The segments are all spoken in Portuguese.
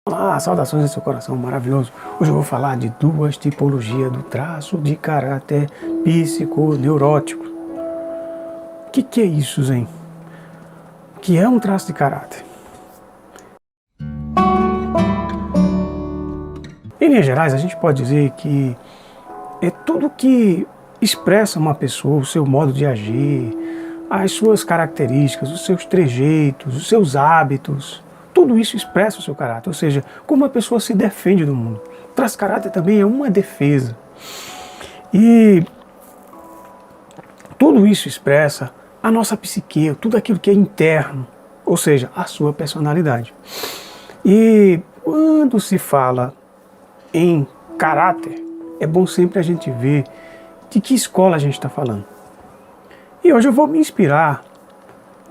Olá, saudações em seu coração maravilhoso. Hoje eu vou falar de duas tipologias do traço de caráter psiconeurótico. O que é isso, Zen? O que é um traço de caráter? Em linhas gerais, a gente pode dizer que é tudo que expressa uma pessoa, o seu modo de agir, as suas características, os seus trejeitos, os seus hábitos. Tudo isso expressa o seu caráter, ou seja, como a pessoa se defende do mundo. O traço de caráter também é uma defesa. E tudo isso expressa a nossa psique, tudo aquilo que é interno, ou seja, a sua personalidade. E quando se fala em caráter, é bom sempre a gente ver de que escola a gente está falando. E hoje eu vou me inspirar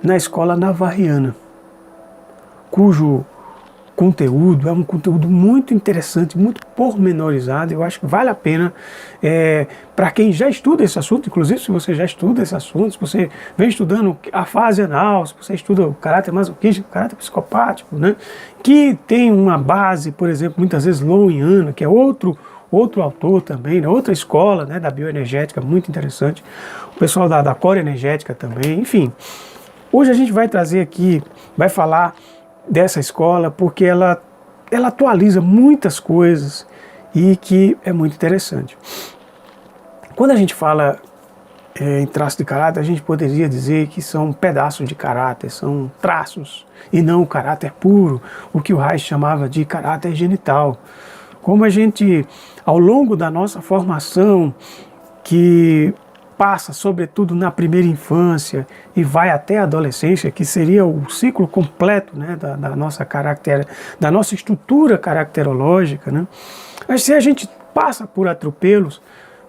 na escola navarriana, cujo conteúdo é um conteúdo muito interessante, muito pormenorizado. Eu acho que vale a pena para quem já estuda esse assunto, inclusive se você já estuda esse assunto, se você vem estudando a fase anal, se você estuda o caráter masoquístico, o caráter psicopático, né, que tem uma base, por exemplo, muitas vezes loweniana, que é outro autor também, né, outra escola, né, da bioenergética, muito interessante, o pessoal da core energética também, enfim. Hoje a gente vai trazer aqui, vai falar dessa escola, porque ela atualiza muitas coisas e que é muito interessante. Quando a gente fala em traço de caráter, a gente poderia dizer que são pedaços de caráter, são traços, e não o caráter puro, o que o Reich chamava de caráter genital. Como a gente, ao longo da nossa formação, que passa sobretudo na primeira infância e vai até a adolescência, que seria o ciclo completo, né, da nossa estrutura caracterológica, né? Mas se a gente passa por atropelos,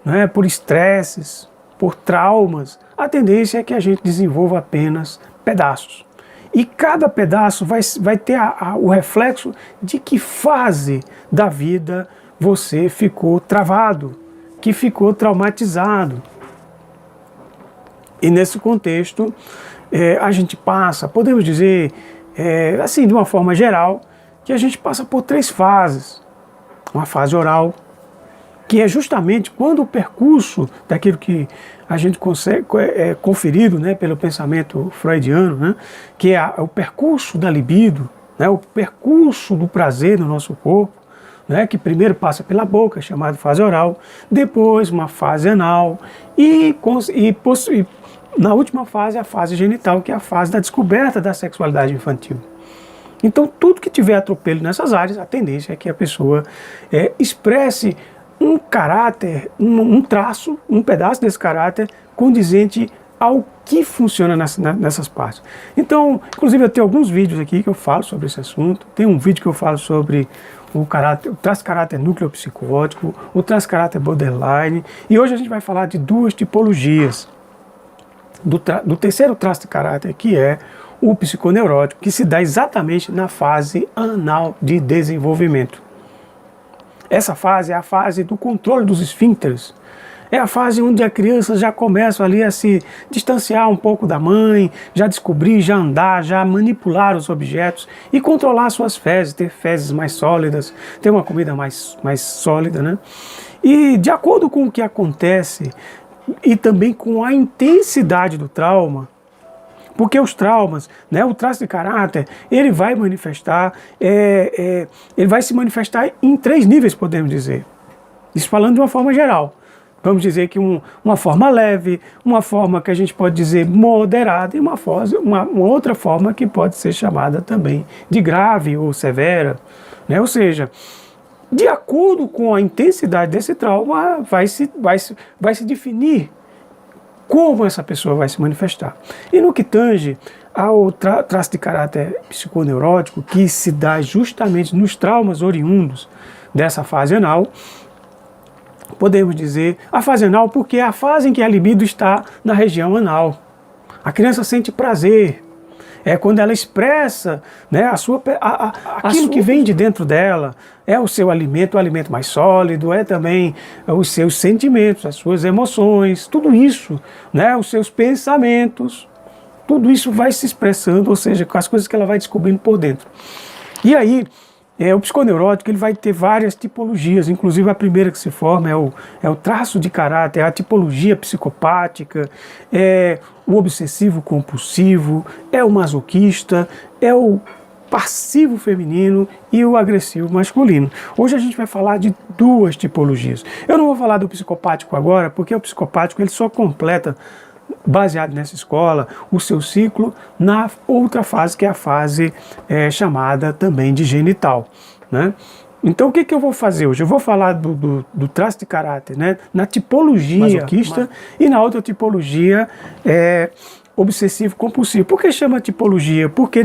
né, por estresses, por traumas, a tendência é que a gente desenvolva apenas pedaços. E cada pedaço vai ter o reflexo de que fase da vida você ficou travado, que ficou traumatizado. E nesse contexto, a gente passa, podemos dizer, assim, de uma forma geral, que a gente passa por 3 fases. Uma fase oral, que é justamente quando o percurso daquilo que a gente consegue, conferido, né, pelo pensamento freudiano, né, que é o percurso da libido, né, o percurso do prazer no nosso corpo, né, que primeiro passa pela boca, chamada fase oral, depois uma fase anal e na última fase, a fase genital, que é a fase da descoberta da sexualidade infantil. Então, tudo que tiver atropelo nessas áreas, a tendência é que a pessoa expresse um caráter, um traço, um pedaço desse caráter condizente ao que funciona nessas partes. Então, inclusive eu tenho alguns vídeos aqui que eu falo sobre esse assunto. Tem um vídeo que eu falo sobre o traço de caráter núcleo psicótico, o traço de caráter borderline, e hoje a gente vai falar de 2 tipologias. Do terceiro traço de caráter, que é o psiconeurótico, que se dá exatamente na fase anal de desenvolvimento. Essa fase é a fase do controle dos esfíncteres. É a fase onde a criança já começa ali a se distanciar um pouco da mãe, já descobrir, já andar, já manipular os objetos e controlar suas fezes, ter fezes mais sólidas, ter uma comida mais sólida, né? E de acordo com o que acontece e também com a intensidade do trauma, porque os traumas, né, o traço de caráter, ele vai manifestar, ele vai se manifestar em 3 níveis, podemos dizer. Isso falando de uma forma geral. Vamos dizer que uma forma leve, uma forma que a gente pode dizer moderada e uma outra forma que pode ser chamada também de grave ou severa, né? Ou seja, de acordo com a intensidade desse trauma, vai se definir como essa pessoa vai se manifestar. E no que tange ao traço de caráter psiconeurótico, que se dá justamente nos traumas oriundos dessa fase anal, podemos dizer a fase anal porque é a fase em que a libido está na região anal. A criança sente prazer. É quando ela expressa, né, aquilo que vem de dentro dela, é o seu alimento, o alimento mais sólido, é também os seus sentimentos, as suas emoções, tudo isso, né, os seus pensamentos, tudo isso vai se expressando, ou seja, com as coisas que ela vai descobrindo por dentro. E aí, o psiconeurótico ele vai ter várias tipologias, inclusive a primeira que se forma é o traço de caráter, a tipologia psicopática, é o obsessivo compulsivo, é o masoquista, é o passivo feminino e o agressivo masculino. Hoje a gente vai falar de duas tipologias. Eu não vou falar do psicopático agora, porque o psicopático ele só completa, baseado nessa escola, o seu ciclo na outra fase, que é a fase chamada também de genital, né? Então o que eu vou fazer hoje? Eu vou falar do traço de caráter, né, na tipologia masoquista e na outra tipologia obsessivo-compulsivo. Por que chama tipologia? Porque,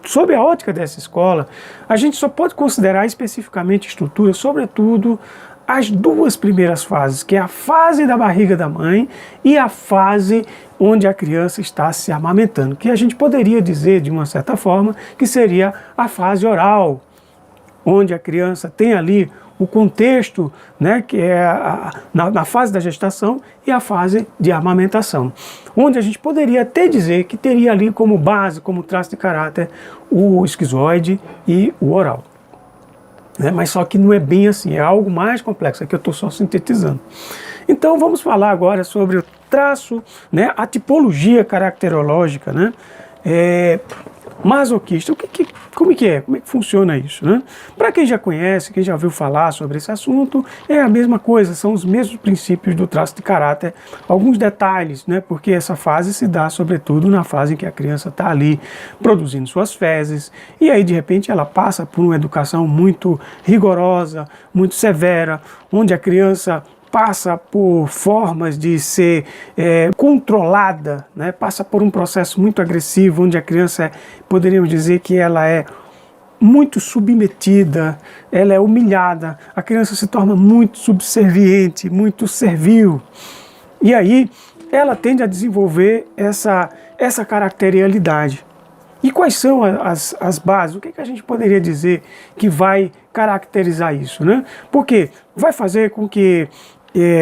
sob a ótica dessa escola, a gente só pode considerar especificamente estrutura, sobretudo, as duas primeiras fases, que é a fase da barriga da mãe e a fase onde a criança está se amamentando, que a gente poderia dizer, de uma certa forma, que seria a fase oral, onde a criança tem ali o contexto, né, que é na fase da gestação e a fase de amamentação, onde a gente poderia até dizer que teria ali como base, como traço de caráter, o esquizoide e o oral. Mas só que não é bem assim, é algo mais complexo, é que eu estou só sintetizando. Então vamos falar agora sobre o traço, né, a tipologia caracterológica, né, masoquista. Como é que funciona isso, né? Para quem já conhece, quem já ouviu falar sobre esse assunto, é a mesma coisa, são os mesmos princípios do traço de caráter, alguns detalhes, né? Porque essa fase se dá sobretudo na fase em que a criança está ali produzindo suas fezes, e aí de repente ela passa por uma educação muito rigorosa, muito severa, onde a criança passa por formas de ser controlada, né? Passa por um processo muito agressivo, onde a criança, poderíamos dizer que ela é muito submetida, ela é humilhada, a criança se torna muito subserviente, muito servil, e aí ela tende a desenvolver essa caracterialidade. E quais são as bases? O que a gente poderia dizer que vai caracterizar isso, né? Porque vai fazer com que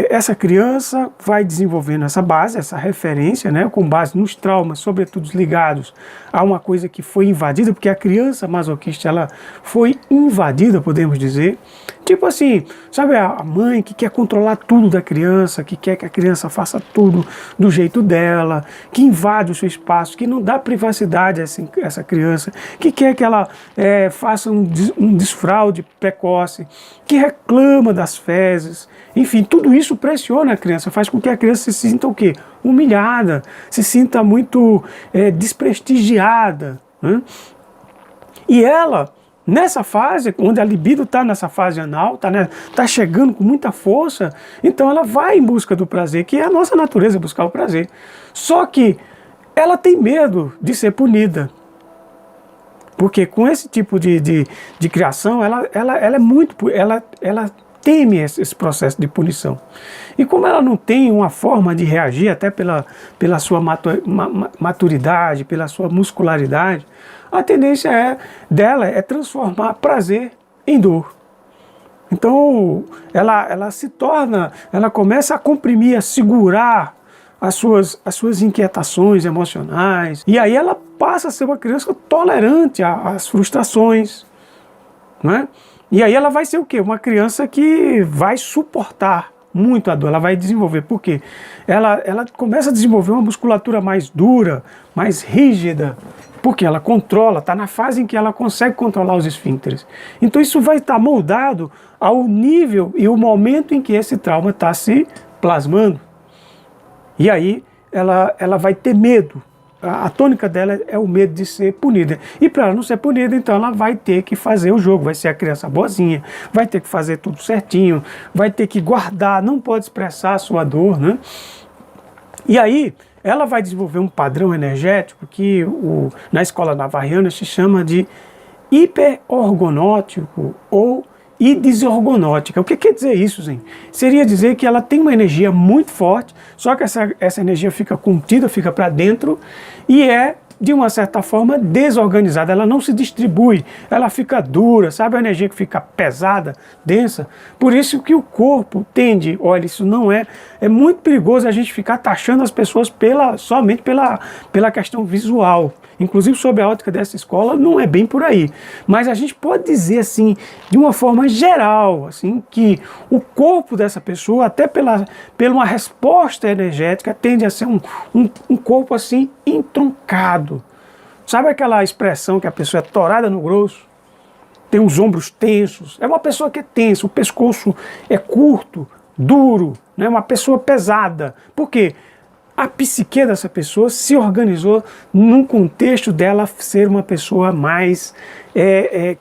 essa criança vai desenvolvendo essa base, essa referência, né, com base nos traumas, sobretudo ligados a uma coisa que foi invadida, porque a criança masoquista ela foi invadida, podemos dizer. Tipo assim, sabe a mãe que quer controlar tudo da criança, que quer que a criança faça tudo do jeito dela, que invade o seu espaço, que não dá privacidade a essa criança, que quer que ela faça um desfraude precoce, que reclama das fezes, enfim, tudo isso pressiona a criança, faz com que a criança se sinta o quê? Humilhada, se sinta muito desprestigiada, né? E ela, nessa fase, onde a libido está nessa fase anal, tá chegando com muita força, então ela vai em busca do prazer, que é a nossa natureza buscar o prazer. Só que ela tem medo de ser punida. Porque com esse tipo de criação, ela teme esse processo de punição. E como ela não tem uma forma de reagir, até pela sua maturidade, pela sua muscularidade, a tendência dela é transformar prazer em dor. Então ela começa a comprimir, a segurar as suas inquietações emocionais, e aí ela passa a ser uma criança tolerante às frustrações, né? E aí ela vai ser o quê? Uma criança que vai suportar muito a dor, ela vai desenvolver. Por quê? Ela começa a desenvolver uma musculatura mais dura, mais rígida, porque ela controla, está na fase em que ela consegue controlar os esfíncteres. Então isso vai estar moldado ao nível e o momento em que esse trauma está se plasmando. E aí ela vai ter medo. A tônica dela é o medo de ser punida. E para ela não ser punida, então ela vai ter que fazer o jogo, vai ser a criança boazinha, vai ter que fazer tudo certinho, vai ter que guardar, não pode expressar a sua dor, né? E aí ela vai desenvolver um padrão energético que na escola navarriana se chama de hiperorgonótico ou e desorgonótica. O que quer dizer isso, Zen? Seria dizer que ela tem uma energia muito forte, só que essa energia fica contida, fica para dentro e é, de uma certa forma, desorganizada. Ela não se distribui, ela fica dura, sabe a energia que fica pesada, densa? Por isso que o corpo tende, olha, isso não é muito perigoso a gente ficar taxando as pessoas somente pela questão visual. inclusive sob a ótica dessa escola, não é bem por aí. Mas a gente pode dizer assim, de uma forma geral, assim, que o corpo dessa pessoa, até pela uma resposta energética, tende a ser um corpo assim entroncado. Sabe aquela expressão que a pessoa é torada no grosso? Tem os ombros tensos. É uma pessoa que é tensa, o pescoço é curto, duro, né? Uma pessoa pesada. Por quê? A psique dessa pessoa se organizou num contexto dela ser uma pessoa mais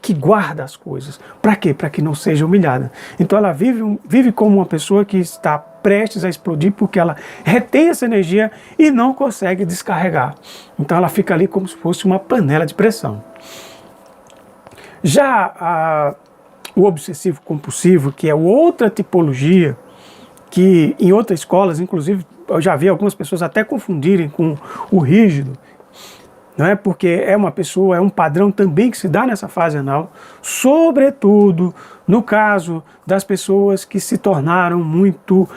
que guarda as coisas. Para quê? Para que não seja humilhada. Então ela vive como uma pessoa que está prestes a explodir porque ela retém essa energia e não consegue descarregar. Então ela fica ali como se fosse uma panela de pressão. Já o obsessivo compulsivo, que é outra tipologia, que em outras escolas, inclusive, eu já vi algumas pessoas até confundirem com o rígido, não é? Porque é uma pessoa, é um padrão também que se dá nessa fase anal, sobretudo no caso das pessoas que se tornaram muito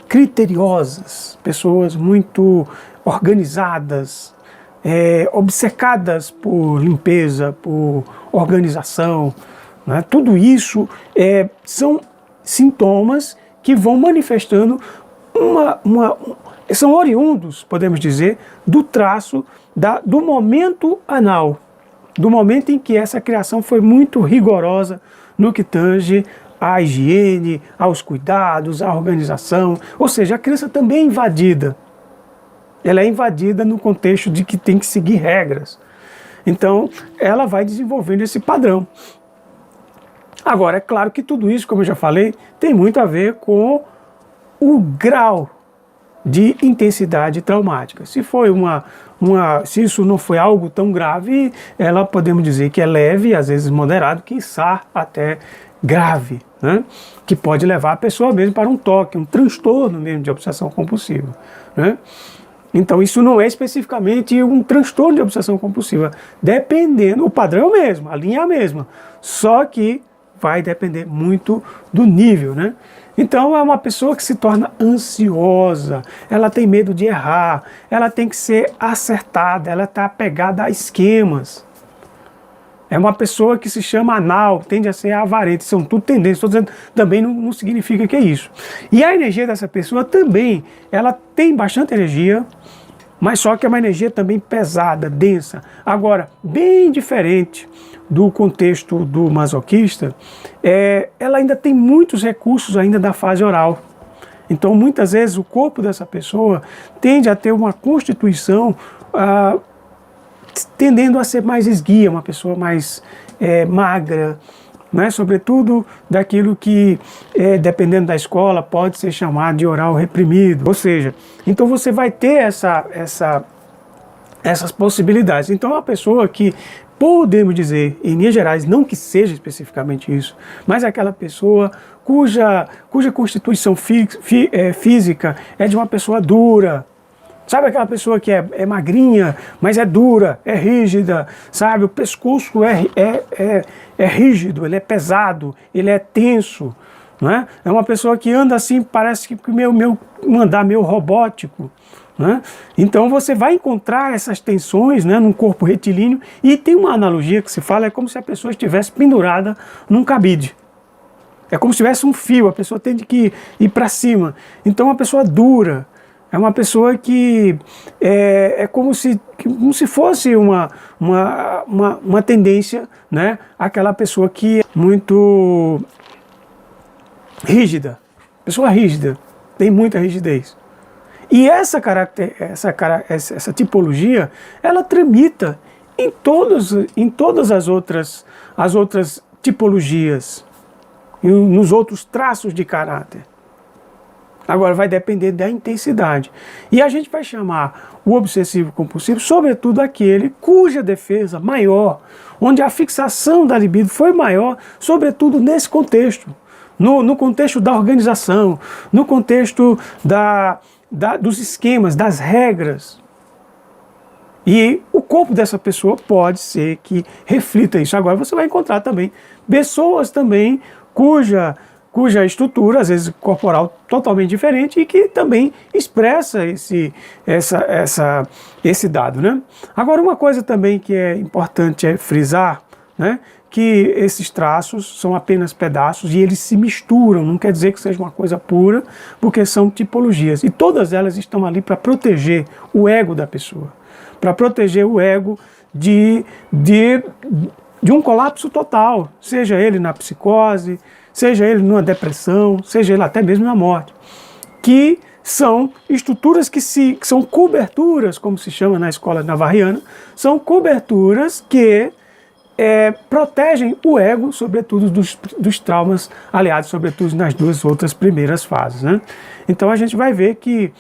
criteriosas, pessoas muito organizadas, obcecadas por limpeza, por organização, né? Tudo isso são sintomas que vão manifestando são oriundos, podemos dizer, do traço do momento anal, do momento em que essa criação foi muito rigorosa no que tange à higiene, aos cuidados, à organização, ou seja, a criança também é invadida. Ela é invadida no contexto de que tem que seguir regras. Então, ela vai desenvolvendo esse padrão. Agora, é claro que tudo isso, como eu já falei, tem muito a ver com o grau de intensidade traumática. Se isso não foi algo tão grave, ela podemos dizer que é leve, às vezes moderado, quiçá até grave, né? Que pode levar a pessoa mesmo para um toque, um transtorno mesmo de obsessão compulsiva, né? Então isso não é especificamente um transtorno de obsessão compulsiva, dependendo, o padrão é o mesmo, a linha é a mesma, só que vai depender muito do nível, né? Então é uma pessoa que se torna ansiosa, ela tem medo de errar, ela tem que ser acertada, ela está apegada a esquemas. É uma pessoa que se chama anal, tende a ser avarenta, são tudo tendências, estou dizendo, também não significa que é isso. E a energia dessa pessoa também, ela tem bastante energia, mas só que é uma energia também pesada, densa. Agora, bem diferente do contexto do masoquista, ela ainda tem muitos recursos ainda da fase oral. Então, muitas vezes, o corpo dessa pessoa tende a ter uma constituição tendendo a ser mais esguia, uma pessoa mais magra, né? Sobretudo daquilo que, dependendo da escola, pode ser chamado de oral reprimido. Ou seja, então você vai ter essas possibilidades. Então, é uma pessoa que, podemos dizer, em linhas gerais, não que seja especificamente isso, mas é aquela pessoa cuja constituição física é de uma pessoa dura. Sabe aquela pessoa que é magrinha, mas é dura, é rígida, sabe? O pescoço é rígido, ele é pesado, ele é tenso, né? É uma pessoa que anda assim, parece que um andar meio robótico, né? Então você vai encontrar essas tensões, né, num corpo retilíneo, e tem uma analogia que se fala, é como se a pessoa estivesse pendurada num cabide. É como se tivesse um fio, a pessoa tem que ir para cima. Então é uma pessoa dura, é uma pessoa que como se fosse uma tendência, né, aquela pessoa que é muito rígida, pessoa rígida, tem muita rigidez. E essa tipologia, ela tramita em todas as outras tipologias, nos outros traços de caráter. Agora vai depender da intensidade. E a gente vai chamar o obsessivo compulsivo, sobretudo aquele cuja defesa maior, onde a fixação da libido foi maior, sobretudo nesse contexto. No contexto da organização, no contexto dos esquemas, das regras. E o corpo dessa pessoa pode ser que reflita isso. Agora você vai encontrar também pessoas também cuja cuja estrutura, às vezes corporal, totalmente diferente e que também expressa esse dado, né? Agora, uma coisa também que é importante frisar, né, que esses traços são apenas pedaços e eles se misturam, não quer dizer que seja uma coisa pura, porque são tipologias. E todas elas estão ali para proteger o ego da pessoa, para proteger o ego de um colapso total, seja ele na psicose, seja ele numa depressão, seja ele até mesmo na morte, que são estruturas que são coberturas, como se chama na escola navarriana, são coberturas que protegem o ego, sobretudo dos traumas aliados, sobretudo nas duas outras primeiras fases, né? Então a gente vai ver que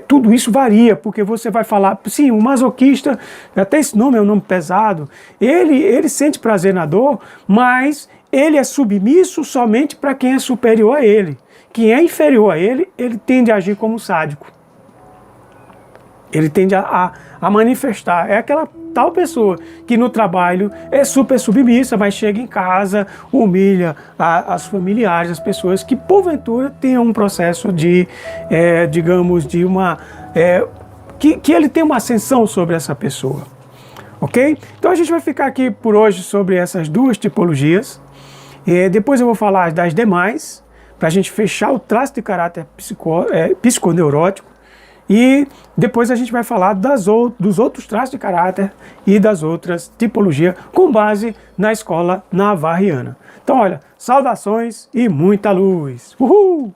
tudo isso varia, porque você vai falar, sim, o masoquista, até esse nome é um nome pesado, ele sente prazer na dor, mas ele é submisso somente para quem é superior a ele. Quem é inferior a ele, ele tende a agir como sádico. Ele tende a manifestar. É aquela tal pessoa que no trabalho é super submissa, mas chega em casa, humilha as familiares, as pessoas que porventura tenham um processo de, digamos, de uma... que ele tem uma ascensão sobre essa pessoa. Ok? Então a gente vai ficar aqui por hoje sobre essas duas tipologias. Depois eu vou falar das demais, para a gente fechar o traço de caráter psiconeurótico. E depois a gente vai falar dos outros traços de caráter e das outras tipologias com base na escola navarriana. Então, olha, saudações e muita luz! Uhul!